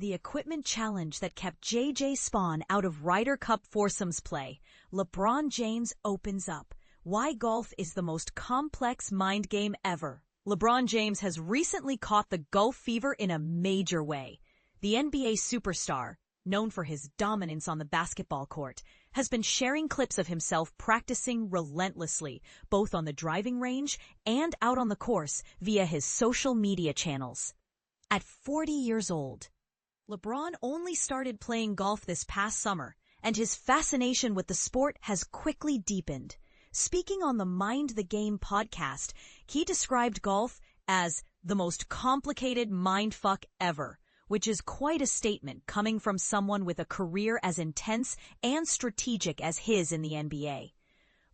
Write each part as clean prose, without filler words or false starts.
The equipment challenge that kept Spaun out of Ryder Cup foursomes play. LeBron James opens up. Why golf is the most complex mind game ever. LeBron James has recently caught the golf fever in a major way. The NBA superstar, known for his dominance on the basketball court, has been sharing clips of himself practicing relentlessly, both on the driving range and out on the course via his social media channels. At 40 years old, LeBron only started playing golf this past summer, and his fascination with the sport has quickly deepened. Speaking on the Mind the Game podcast, he described golf as the most complicated mindfuck ever, which is quite a statement coming from someone with a career as intense and strategic as his in the NBA.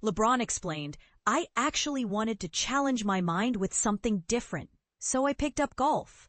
LeBron explained, "I actually wanted to challenge my mind with something different, so I picked up golf."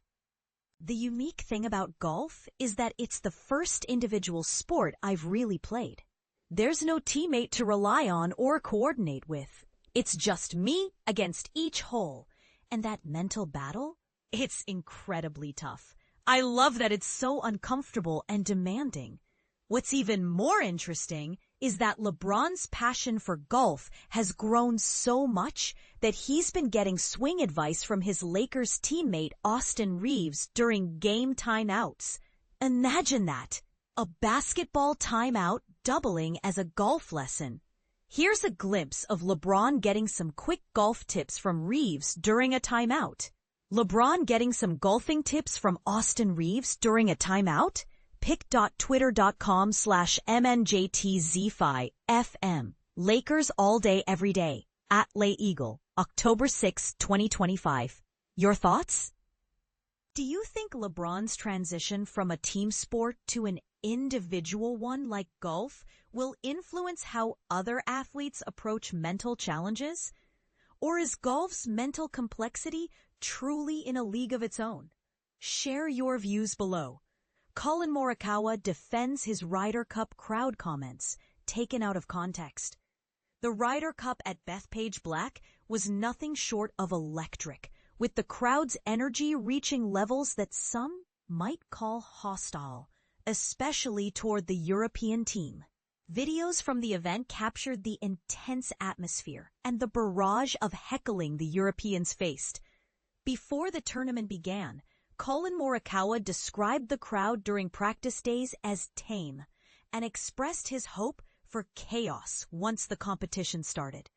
The unique thing about golf is that it's the first individual sport I've really played. There's no teammate to rely on or coordinate with. It's just me against each hole. And that mental battle? It's incredibly tough. I love that it's so uncomfortable and demanding. What's even more interesting is that LeBron's passion for golf has grown so much that he's been getting swing advice from his Lakers teammate Austin Reeves during game timeouts. Imagine that! A basketball timeout doubling as a golf lesson. Here's a glimpse of LeBron getting some quick golf tips from Reeves during a timeout. LeBron getting some golfing tips from Austin Reeves during a timeout? pic.twitter.com/MNJTZ5FM. Lakers all day every day. @LayEagle. October 6, 2025. Your thoughts? Do you think LeBron's transition from a team sport to an individual one like golf will influence how other athletes approach mental challenges? Or is golf's mental complexity truly in a league of its own? Share your views below. Collin Morikawa defends his Ryder Cup crowd comments, taken out of context. The Ryder Cup at Bethpage Black was nothing short of electric, with the crowd's energy reaching levels that some might call hostile, especially toward the European team. Videos from the event captured the intense atmosphere and the barrage of heckling the Europeans faced. Before the tournament began, Collin Morikawa described the crowd during practice days as tame and expressed his hope for chaos once the competition started.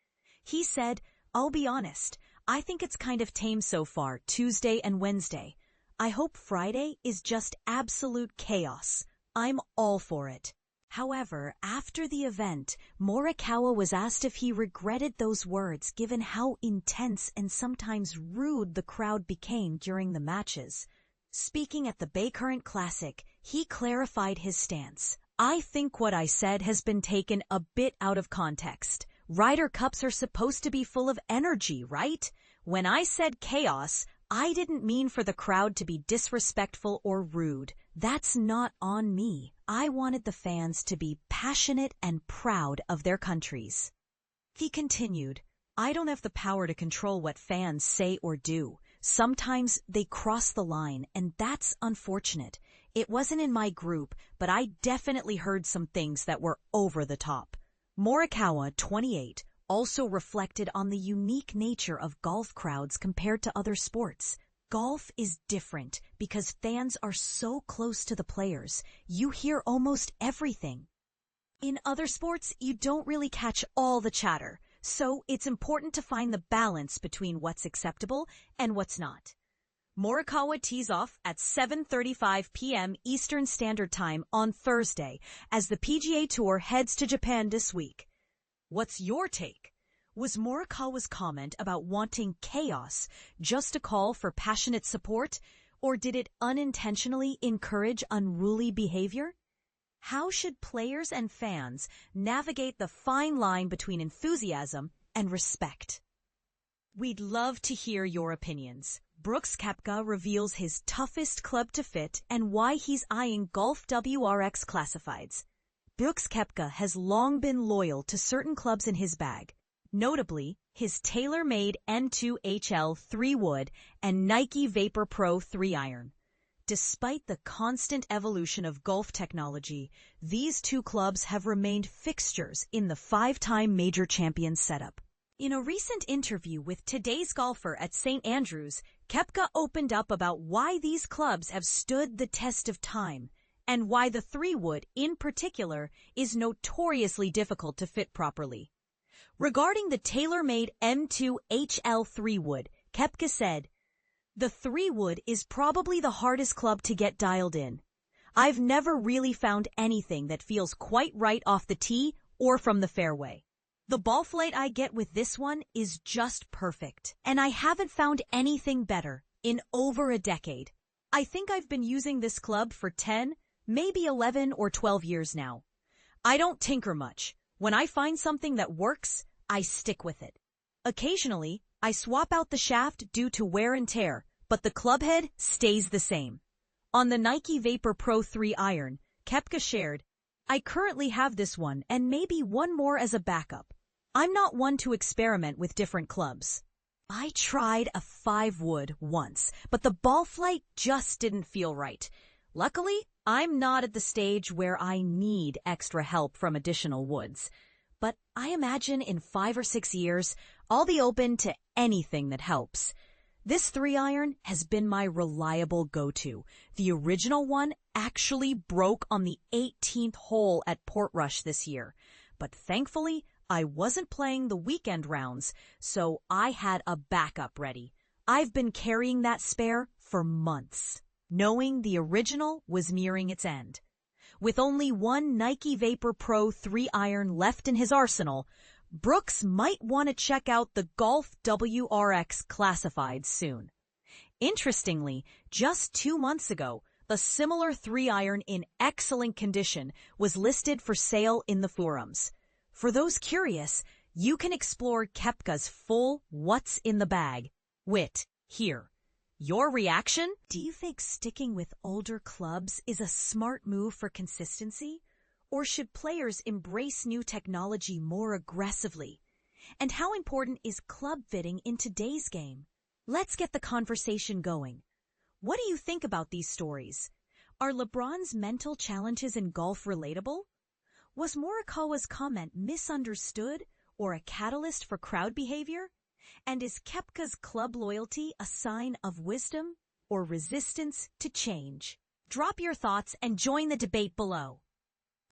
He said, "I'll be honest, I think it's kind of tame so far, Tuesday and Wednesday. I hope Friday is just absolute chaos. I'm all for it." However, after the event, Morikawa was asked if he regretted those words given how intense and sometimes rude the crowd became during the matches. Speaking at the Bay Current Classic, he clarified his stance. "I think what I said has been taken a bit out of context. Ryder Cups are supposed to be full of energy, right? When I said chaos, I didn't mean for the crowd to be disrespectful or rude. That's not on me. I wanted the fans to be passionate and proud of their countries." He continued, "I don't have the power to control what fans say or do. Sometimes they cross the line, and that's unfortunate. It wasn't in my group, but I definitely heard some things that were over the top." Morikawa, 28, also reflected on the unique nature of golf crowds compared to other sports. Golf is different because fans are so close to the players. You hear almost everything. In other sports, you don't really catch all the chatter, so it's important to find the balance between what's acceptable and what's not. Morikawa tees off at 7:35 p.m. Eastern Standard Time on Thursday as the PGA Tour heads to Japan this week. What's your take? Was Morikawa's comment about wanting chaos just a call for passionate support, or did it unintentionally encourage unruly behavior? How should players and fans navigate the fine line between enthusiasm and respect? We'd love to hear your opinions. Brooks Koepka reveals his toughest club to fit and why he's eyeing Golf WRX Classifieds. Brooks Koepka has long been loyal to certain clubs in his bag, notably his tailor-made N2HL 3-wood and Nike Vapor Pro 3-iron. Despite the constant evolution of golf technology, these two clubs have remained fixtures in the five-time major champions setup. In a recent interview with Today's Golfer at St. Andrews, Koepka opened up about why these clubs have stood the test of time and why the 3-wood, in particular, is notoriously difficult to fit properly. Regarding the tailor-made M2 HL 3-wood, Koepka said, "The 3-wood is probably the hardest club to get dialed in. I've never really found anything that feels quite right off the tee or from the fairway. The ball flight I get with this one is just perfect, and I haven't found anything better in over a decade. I think I've been using this club for 10, maybe 11 or 12 years now. I don't tinker much. When I find something that works, I stick with it. Occasionally, I swap out the shaft due to wear and tear, but the club head stays the same." On the Nike Vapor Pro 3 iron, Koepka shared, "I currently have this one and maybe one more as a backup. I'm not one to experiment with different clubs. I tried a 5-wood once, but the ball flight just didn't feel right. Luckily, I'm not at the stage where I need extra help from additional woods. But I imagine in 5 or 6 years, I'll be open to anything that helps. This 3-iron has been my reliable go-to. The original one actually broke on the 18th hole at Portrush this year. But thankfully, I wasn't playing the weekend rounds, so I had a backup ready. I've been carrying that spare for months, knowing the original was nearing its end." With only one Nike Vapor Pro 3-iron left in his arsenal, Brooks might want to check out the Golf WRX Classified soon. Interestingly, just 2 months ago, a similar 3-iron in excellent condition was listed for sale in the forums. For those curious, you can explore Koepka's full What's in the Bag wit here. Your reaction? Do you think sticking with older clubs is a smart move for consistency? Or should players embrace new technology more aggressively? And how important is club fitting in today's game? Let's get the conversation going. What do you think about these stories? Are LeBron's mental challenges in golf relatable? Was Morikawa's comment misunderstood or a catalyst for crowd behavior? And is Koepka's club loyalty a sign of wisdom or resistance to change? Drop your thoughts and join the debate below.